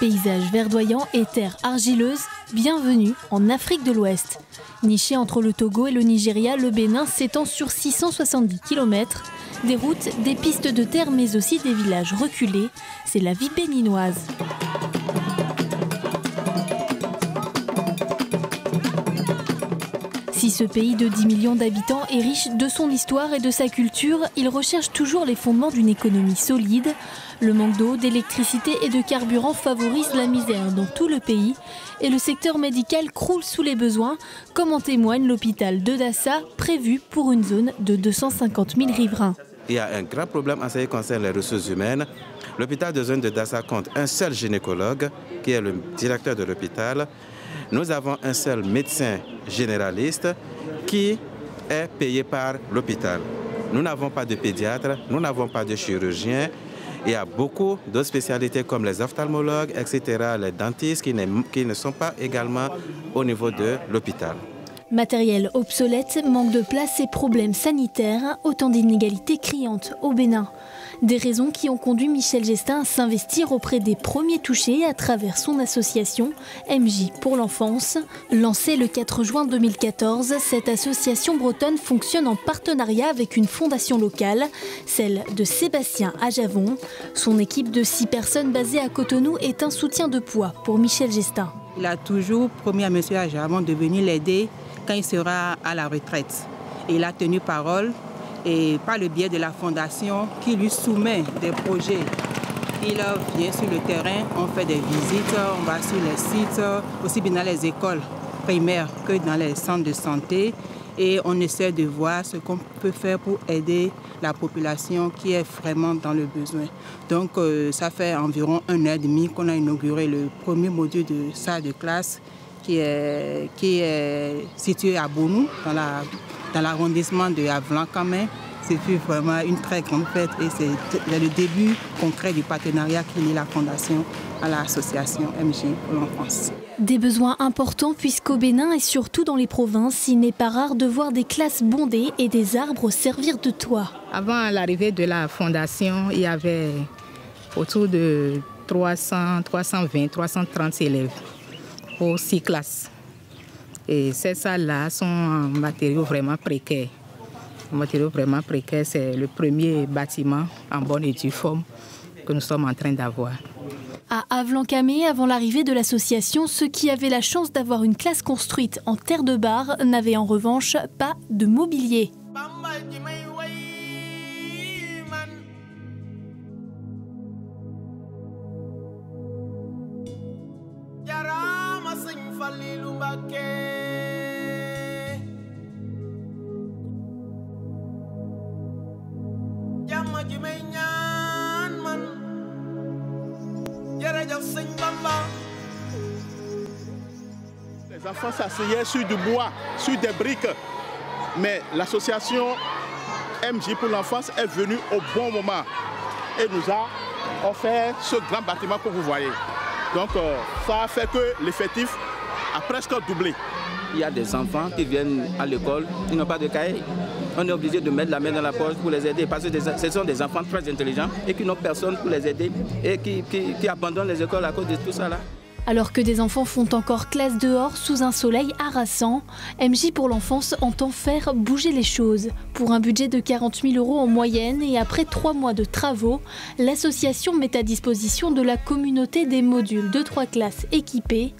Paysages verdoyants et terres argileuses, bienvenue en Afrique de l'Ouest. Niché entre le Togo et le Nigeria, le Bénin s'étend sur 670 km. Des routes, des pistes de terre, mais aussi des villages reculés. C'est la vie béninoise. Si ce pays de 10 millions d'habitants est riche de son histoire et de sa culture, il recherche toujours les fondements d'une économie solide. Le manque d'eau, d'électricité et de carburant favorise la misère dans tout le pays. Et le secteur médical croule sous les besoins, comme en témoigne l'hôpital de Dassa, prévu pour une zone de 250 000 riverains. Il y a un grand problème en ce qui concerne les ressources humaines. L'hôpital de zone de Dassa compte un seul gynécologue, qui est le directeur de l'hôpital. Nous avons un seul médecin généraliste qui est payé par l'hôpital. Nous n'avons pas de pédiatre, nous n'avons pas de chirurgien. Il y a beaucoup d'autres spécialités comme les ophtalmologues, etc., les dentistes qui ne sont pas également au niveau de l'hôpital. Matériel obsolète, manque de place et problèmes sanitaires, autant d'inégalités criantes au Bénin. Des raisons qui ont conduit Michel Gestin à s'investir auprès des premiers touchés à travers son association MJ pour l'enfance. Lancée le 4 juin 2014, cette association bretonne fonctionne en partenariat avec une fondation locale, celle de Sébastien Ajavon. Son équipe de 6 personnes basée à Cotonou est un soutien de poids pour Michel Gestin. Il a toujours promis à M. Ajavon de venir l'aider quand il sera à la retraite. Et il a tenu parole et par le biais de la fondation qui lui soumet des projets. Il vient sur le terrain, on fait des visites, on va sur les sites, aussi bien dans les écoles primaires que dans les centres de santé. Et on essaie de voir ce qu'on peut faire pour aider la population qui est vraiment dans le besoin. Donc ça fait environ 1 an et demi qu'on a inauguré le premier module de salle de classe qui est situé à Bonou, dans l'arrondissement de Avlan-Kamé. C'est vraiment une très grande fête et c'est le début concret du partenariat qui lie la Fondation à l'association MJ pour l'enfance. Des besoins importants puisqu'au Bénin et surtout dans les provinces, il n'est pas rare de voir des classes bondées et des arbres servir de toit. Avant l'arrivée de la Fondation, il y avait autour de 320, 330 élèves pour 6 classes. Et ces salles-là sont en matériaux vraiment précaires. En matériaux vraiment précaires, c'est le premier bâtiment en bonne et due forme que nous sommes en train d'avoir. À Avlan-Kamé, avant l'arrivée de l'association, ceux qui avaient la chance d'avoir une classe construite en terre de bar n'avaient en revanche pas de mobilier. Les enfants s'asseyaient sur du bois, sur des briques. Mais l'association MJ pour l'enfance est venue au bon moment et nous a offert ce grand bâtiment que vous voyez. Donc ça a fait que l'effectif a presque doublé. Il y a des enfants qui viennent à l'école, ils n'ont pas de cahier. On est obligé de mettre la main dans la poche pour les aider parce que ce sont des enfants très intelligents et qui n'ont personne pour les aider et qui abandonnent les écoles à cause de tout ça là. Alors que des enfants font encore classe dehors sous un soleil harassant, MJ pour l'enfance entend faire bouger les choses. Pour un budget de 40 000 € en moyenne et après 3 mois de travaux, l'association met à disposition de la communauté des modules de 3 classes équipés.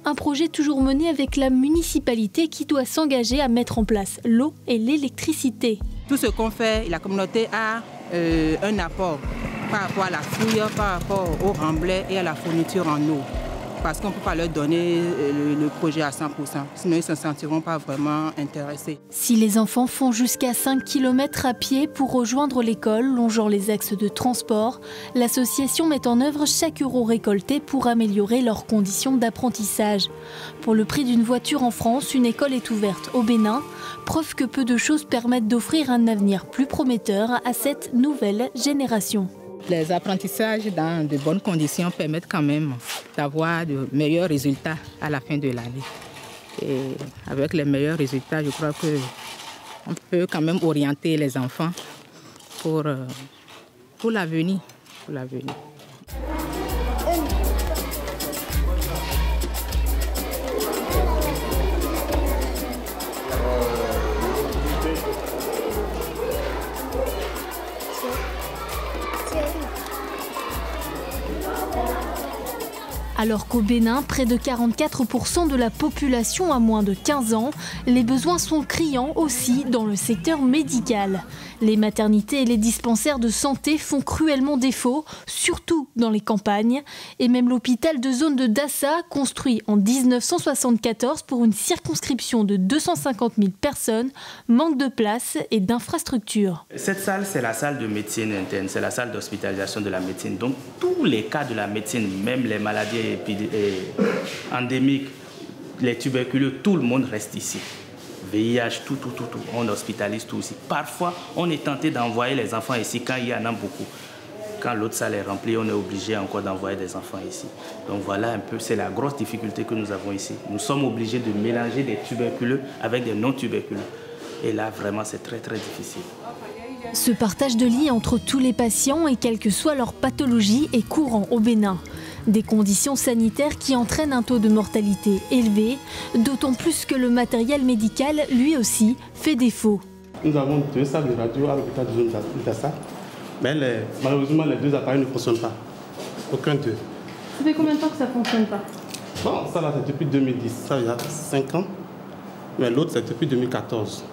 Un projet toujours mené avec la municipalité qui doit s'engager à mettre en place l'eau et l'électricité. Tout ce qu'on fait, la communauté a un apport par rapport à la fouille, par rapport au remblai et à la fourniture en eau. parce qu'on ne peut pas leur donner le projet à 100%, sinon ils ne se sentiront pas vraiment intéressés. Si les enfants font jusqu'à 5 km à pied pour rejoindre l'école, longeant les axes de transport, l'association met en œuvre chaque euro récolté pour améliorer leurs conditions d'apprentissage. Pour le prix d'une voiture en France, une école est ouverte au Bénin, preuve que peu de choses permettent d'offrir un avenir plus prometteur à cette nouvelle génération. Les apprentissages dans de bonnes conditions permettent quand même d'avoir de meilleurs résultats à la fin de l'année. Et avec les meilleurs résultats, je crois qu'on peut quand même orienter les enfants pour l'avenir. Alors qu'au Bénin, près de 44% de la population a moins de 15 ans, les besoins sont criants aussi dans le secteur médical. Les maternités et les dispensaires de santé font cruellement défaut, surtout dans les campagnes. Et même l'hôpital de zone de Dassa, construit en 1974 pour une circonscription de 250 000 personnes, manque de place et d'infrastructures. Cette salle, c'est la salle de médecine interne, c'est la salle d'hospitalisation de la médecine. Donc tous les cas de la médecine, même les maladies endémiques, les tuberculeux, tout le monde reste ici. VIH, tout, on hospitalise tout ici. Parfois, on est tenté d'envoyer les enfants ici quand il y en a beaucoup. Quand l'autre salle est remplie, on est obligé encore d'envoyer des enfants ici. Donc voilà un peu, c'est la grosse difficulté que nous avons ici. Nous sommes obligés de mélanger des tuberculeux avec des non-tuberculeux. Et là, vraiment, c'est très, très difficile. Ce partage de lits entre tous les patients et quelle que soit leur pathologie est courant au Bénin. Des conditions sanitaires qui entraînent un taux de mortalité élevé, d'autant plus que le matériel médical, lui aussi, fait défaut. Nous avons 2 salles de radio à l'hôpital de zone d'Assa, mais malheureusement les 2 appareils ne fonctionnent pas. Aucun d'eux. Ça fait combien de temps que ça ne fonctionne pas? Bon, ça là c'est depuis 2010, ça il y a 5 ans, mais l'autre c'est depuis 2014,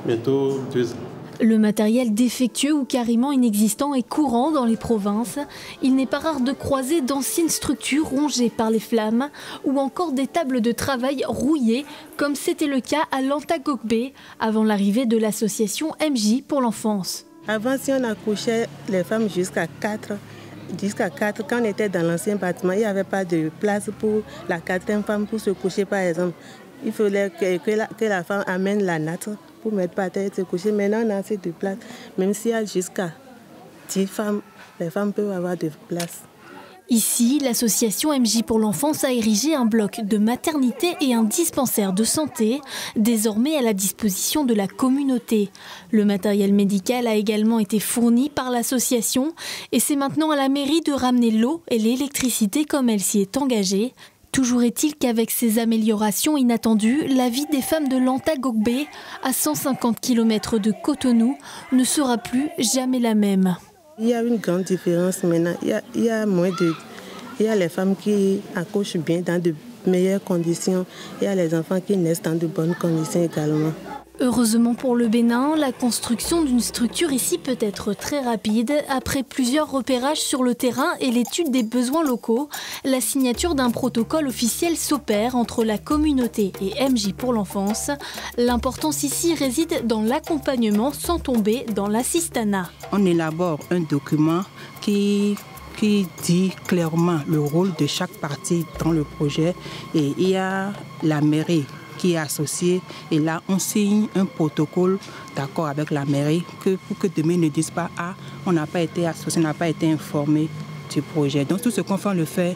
bientôt 2 ans. Le matériel défectueux ou carrément inexistant est courant dans les provinces. Il n'est pas rare de croiser d'anciennes structures rongées par les flammes ou encore des tables de travail rouillées, comme c'était le cas à Lantagogbe avant l'arrivée de l'association MJ pour l'enfance. Avant, si on accouchait les femmes jusqu'à 4, quand on était dans l'ancien bâtiment, il n'y avait pas de place pour la 4e femme pour se coucher par exemple. Il fallait que la femme amène la natte pour mettre par terre et se coucher. Maintenant, on a assez de place. Même s'il y a jusqu'à 10 femmes, les femmes peuvent avoir de place. Ici, l'association MJ pour l'enfance a érigé un bloc de maternité et un dispensaire de santé, désormais à la disposition de la communauté. Le matériel médical a également été fourni par l'association et c'est maintenant à la mairie de ramener l'eau et l'électricité comme elle s'y est engagée. Toujours est-il qu'avec ces améliorations inattendues, la vie des femmes de Lantagogbe, à 150 km de Cotonou, ne sera plus jamais la même. Il y a une grande différence maintenant. Il y a les femmes qui accouchent bien dans de meilleures conditions. Il y a les enfants qui naissent dans de bonnes conditions également. Heureusement pour le Bénin, la construction d'une structure ici peut être très rapide. Après plusieurs repérages sur le terrain et l'étude des besoins locaux, la signature d'un protocole officiel s'opère entre la communauté et MJ pour l'enfance. L'importance ici réside dans l'accompagnement sans tomber dans l'assistanat. On élabore un document qui dit clairement le rôle de chaque partie dans le projet et il y a la mairie qui est associée et là on signe un protocole d'accord avec la mairie pour que demain ne disent pas ah on n'a pas été associé, on n'a pas été informé du projet. Donc tout ce qu'on fait on le fait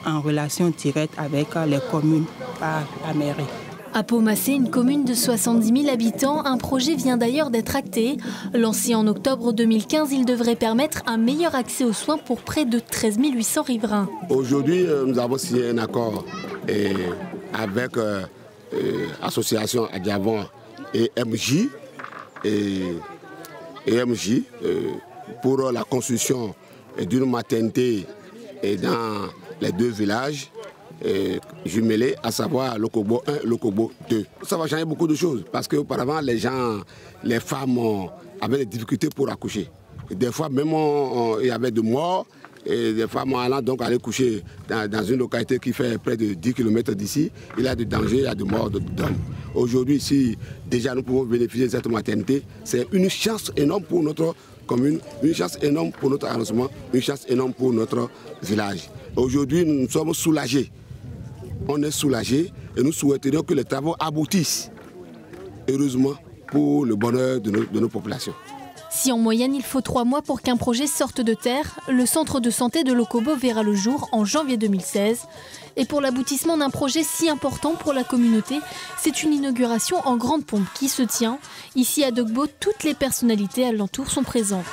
en relation directe avec les communes par la mairie. À Pau-Massé, une commune de 70 000 habitants, un projet vient d'ailleurs d'être acté. Lancé en octobre 2015, il devrait permettre un meilleur accès aux soins pour près de 13 800 riverains. Aujourd'hui, nous avons signé un accord avec l'association Adiavon et MJ, pour la construction d'une maternité dans les 2 villages jumelés, à savoir Lokobo 1 et Lokobo 2. Ça va changer beaucoup de choses parce qu'auparavant, les femmes avaient des difficultés pour accoucher. Et des fois, même il y avait de morts Et des femmes allant donc aller coucher dans une localité qui fait près de 10 km d'ici, il y a des dangers, il y a des morts d'hommes. Aujourd'hui, si déjà nous pouvons bénéficier de cette maternité, c'est une chance énorme pour notre commune, une chance énorme pour notre arrondissement, une chance énorme pour notre village. Aujourd'hui, nous sommes soulagés. On est soulagés et nous souhaiterions que les travaux aboutissent, heureusement, pour le bonheur de nos populations. Si en moyenne il faut 3 mois pour qu'un projet sorte de terre, le centre de santé de Lokobo verra le jour en janvier 2016. Et pour l'aboutissement d'un projet si important pour la communauté, c'est une inauguration en grande pompe qui se tient. Ici à Dogbo, toutes les personnalités alentour sont présentes.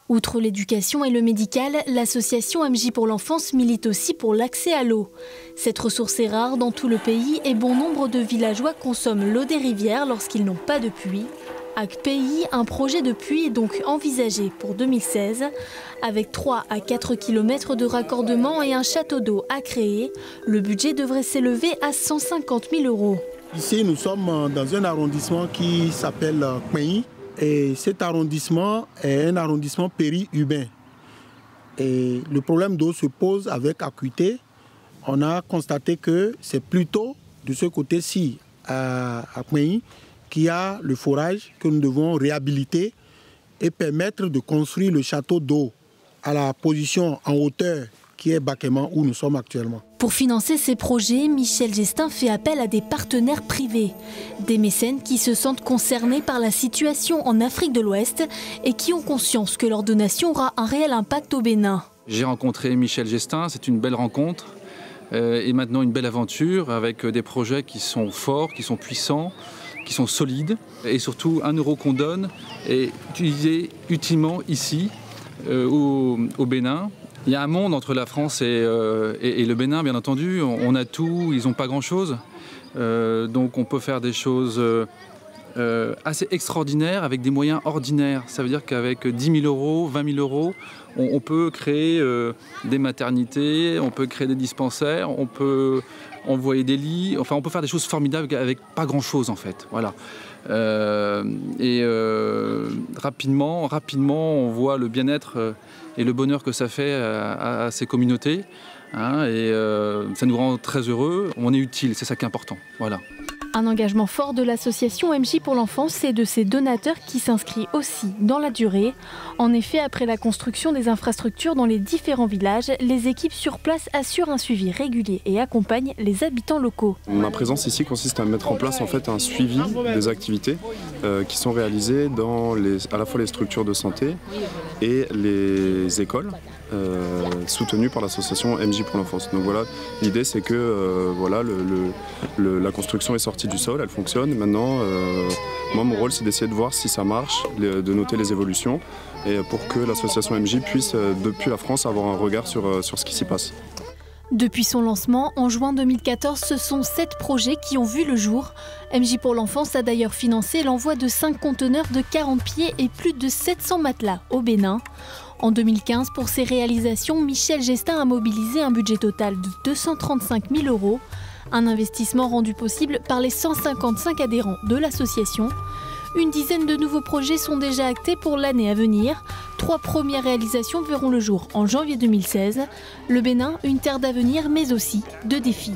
Outre l'éducation et le médical, l'association MJ pour l'enfance milite aussi pour l'accès à l'eau. Cette ressource est rare dans tout le pays et bon nombre de villageois consomment l'eau des rivières lorsqu'ils n'ont pas de puits. À Pays, un projet de puits est donc envisagé pour 2016, avec 3 à 4 km de raccordement et un château d'eau à créer. Le budget devrait s'élever à 150 000 €. Ici, nous sommes dans un arrondissement qui s'appelle Pays. Et cet arrondissement est un arrondissement périurbain. Et le problème d'eau se pose avec acuité. On a constaté que c'est plutôt de ce côté-ci, à Kmei, qu'il y a le forage que nous devons réhabiliter et permettre de construire le château d'eau à la position en hauteur qui est Bakéman où nous sommes actuellement. Pour financer ces projets, Michel Gestin fait appel à des partenaires privés, des mécènes qui se sentent concernés par la situation en Afrique de l'Ouest et qui ont conscience que leur donation aura un réel impact au Bénin. J'ai rencontré Michel Gestin, c'est une belle rencontre et maintenant une belle aventure avec des projets qui sont forts, qui sont puissants, qui sont solides et surtout 1 € qu'on donne est utilisé utilement ici au Bénin. Il y a un monde entre la France et le Bénin, bien entendu. On a tout, ils n'ont pas grand-chose. Donc on peut faire des choses assez extraordinaires avec des moyens ordinaires. Ça veut dire qu'avec 10 000 €, 20 000 €, on peut créer des maternités, on peut créer des dispensaires, on peut envoyer des lits. Enfin, on peut faire des choses formidables avec pas grand-chose, en fait. Voilà. Rapidement, on voit le bien-être et le bonheur que ça fait à ces communautés. Hein, et ça nous rend très heureux. On est utile, c'est ça qui est important. Voilà. Un engagement fort de l'association MJ pour l'enfance et de ses donateurs qui s'inscrit aussi dans la durée. En effet, après la construction des infrastructures dans les différents villages, les équipes sur place assurent un suivi régulier et accompagnent les habitants locaux. Ma présence ici consiste à mettre en place en fait un suivi des activités qui sont réalisées dans à la fois les structures de santé et les écoles. Soutenu par l'association MJ pour l'enfance. Donc voilà, l'idée c'est que voilà, la construction est sortie du sol, elle fonctionne. Maintenant, moi mon rôle c'est d'essayer de voir si ça marche, de noter les évolutions et pour que l'association MJ puisse depuis la France avoir un regard sur ce qui s'y passe. Depuis son lancement, en juin 2014, ce sont 7 projets qui ont vu le jour. MJ pour l'enfance a d'ailleurs financé l'envoi de 5 conteneurs de 40 pieds et plus de 700 matelas au Bénin. En 2015, pour ces réalisations, Michel Gestin a mobilisé un budget total de 235 000 €, un investissement rendu possible par les 155 adhérents de l'association. Une dizaine de nouveaux projets sont déjà actés pour l'année à venir. 3 premières réalisations verront le jour en janvier 2016. Le Bénin, une terre d'avenir, mais aussi de défis.